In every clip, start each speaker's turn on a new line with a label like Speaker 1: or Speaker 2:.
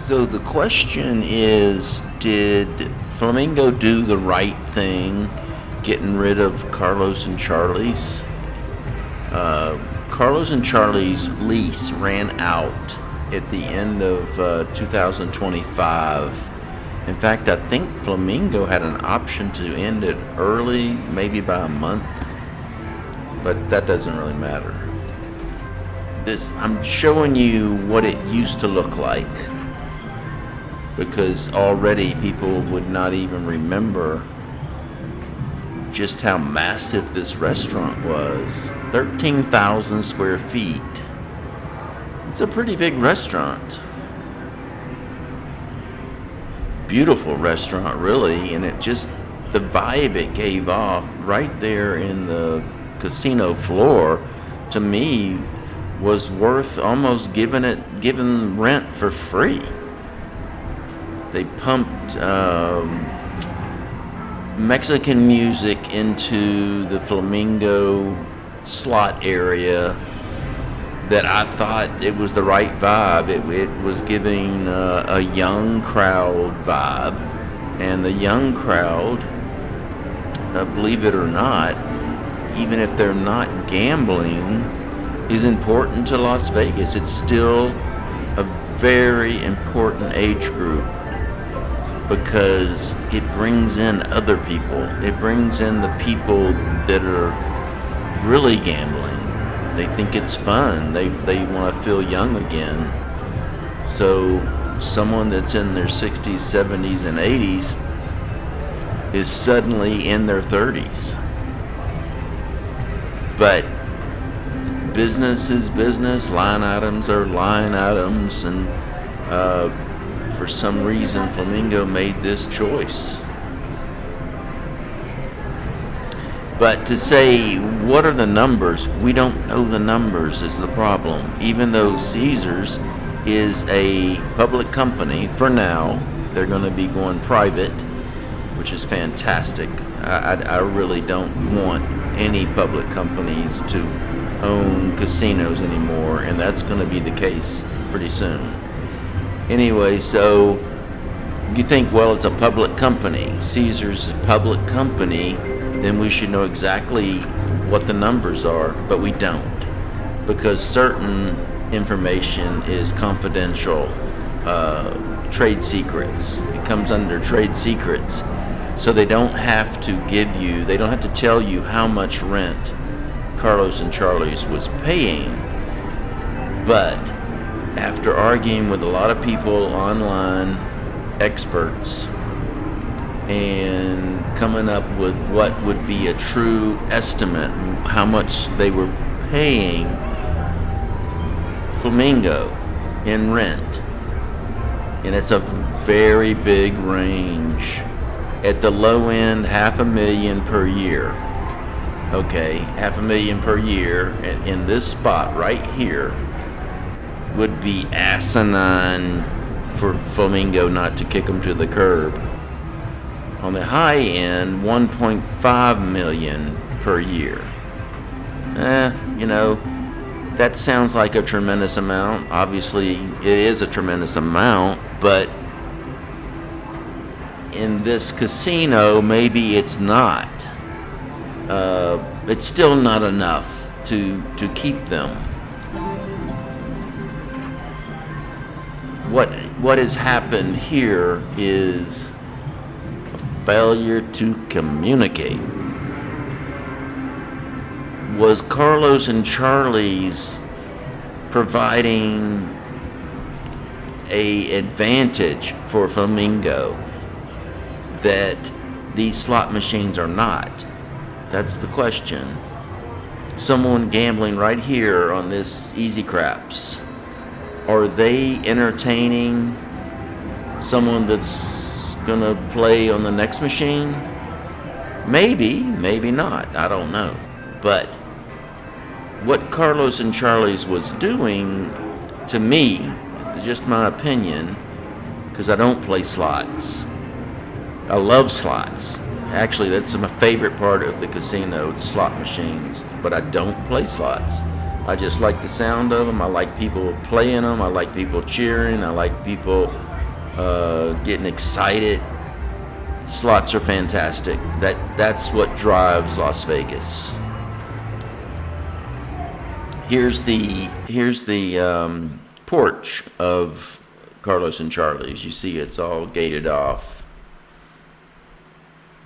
Speaker 1: So the question is, did Flamingo do the right thing getting rid of Carlos and Charlie's? Carlos and Charlie's lease ran out at the end of 2025. In fact, I think Flamingo had an option to end it early, maybe by a month, but that doesn't really matter. I'm showing you what it used to look like, because already people would not even remember just how massive this restaurant was. 13,000 square feet. It's a pretty big restaurant. Beautiful restaurant, really, and the vibe it gave off right there in the casino floor, to me, was worth almost giving rent for free. They pumped Mexican music into the Flamingo slot area that I thought it was the right vibe. It was giving a young crowd vibe, and the young crowd, believe it or not, even if they're not gambling, is important to Las Vegas. It's still a very important age group because it brings in other people. It brings in the people that are really gambling. They think it's fun. They want to feel young again. So someone that's in their 60s, 70s, and 80s is suddenly in their 30s. But business is business. Line items are line items, and for some reason Flamingo made this choice. But to say, what are the numbers? We don't know the numbers is the problem. Even though Caesars is a public company, for now, they're going to be going private, which is fantastic. I really don't want any public companies to own casinos anymore, and that's going to be the case pretty soon. Anyway, so you think, well, it's a public company. Caesars is a public company, then we should know exactly what the numbers are, but we don't, because certain information is confidential, trade secrets. It comes under trade secrets, so they don't have to tell you how much rent Carlos and Charlie's was paying. But after arguing with a lot of people online, experts, and coming up with what would be a true estimate, how much they were paying Flamingo in rent. And it's a very big range. At the low end, $500,000 per year. Okay, $500,000 per year in this spot right here would be asinine for Flamingo not to kick them to the curb. On the high end, $1.5 million per year. That sounds like a tremendous amount. Obviously, it is a tremendous amount, but in this casino, maybe it's not. It's still not enough to keep them. What has happened here is failure to communicate. Was Carlos and Charlie's providing an advantage for Flamingo that these slot machines are not? That's the question. Someone gambling right here on this Easy Craps, are they entertaining someone that's gonna play on the next machine? Maybe, maybe not, I don't know. But what Carlos and Charlie's was doing, to me, just my opinion, because I don't play slots. I love slots. Actually, that's my favorite part of the casino, the slot machines, but I don't play slots. I just like the sound of them. I like people playing them. I like people cheering. I like people getting excited. Slots are fantastic. That's what drives Las Vegas. Here's the porch of Carlos and Charlie's. You see, it's all gated off.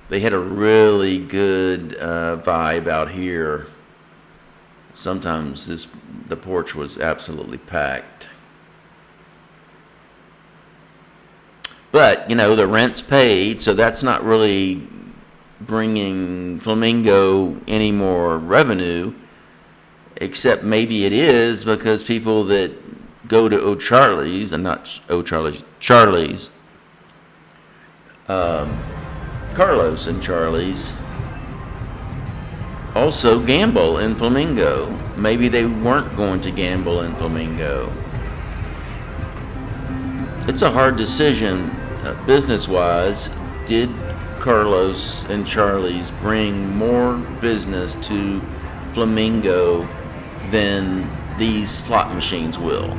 Speaker 1: They had a really good vibe out here. Sometimes the porch was absolutely packed. But, the rent's paid, so that's not really bringing Flamingo any more revenue, except maybe it is because people that go to O'Charlie's, and not O'Charlie's, Charlie's, Carlos and Charlie's, also gamble in Flamingo. Maybe they weren't going to gamble in Flamingo. It's a hard decision, business-wise. Did Carlos and Charlie's bring more business to Flamingo than these slot machines will?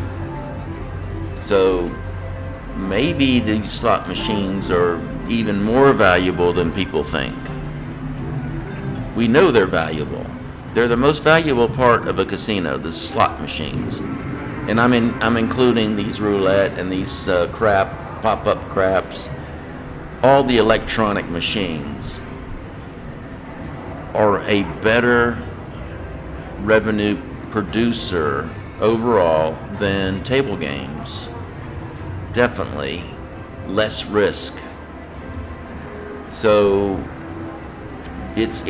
Speaker 1: So maybe these slot machines are even more valuable than people think. We know they're valuable. They're the most valuable part of a casino, the slot machines. And I'm including these roulette and these pop-up craps. All the electronic machines are a better revenue producer overall than table games. Definitely less risk. So it's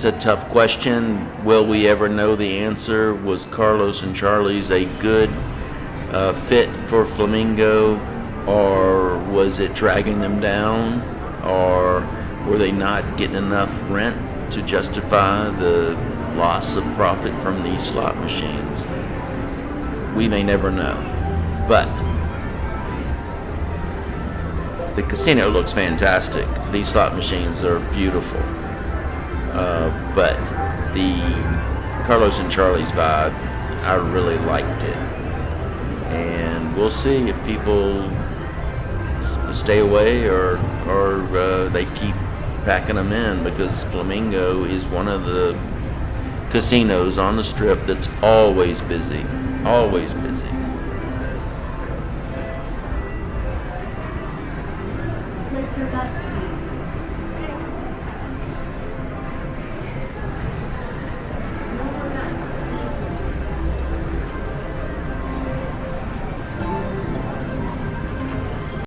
Speaker 1: a tough question. Will we ever know the answer? Was Carlos and Charlie's a good fit for Flamingo, or was it dragging them down, or were they not getting enough rent to justify the loss of profit from these slot machines? We may never know. But the casino looks fantastic. These slot machines are beautiful. But the Carlos and Charlie's vibe, I really liked it. And we'll see if people stay away or they keep packing them in, because Flamingo is one of the casinos on the Strip that's always busy. Always busy.
Speaker 2: Mr. Buck.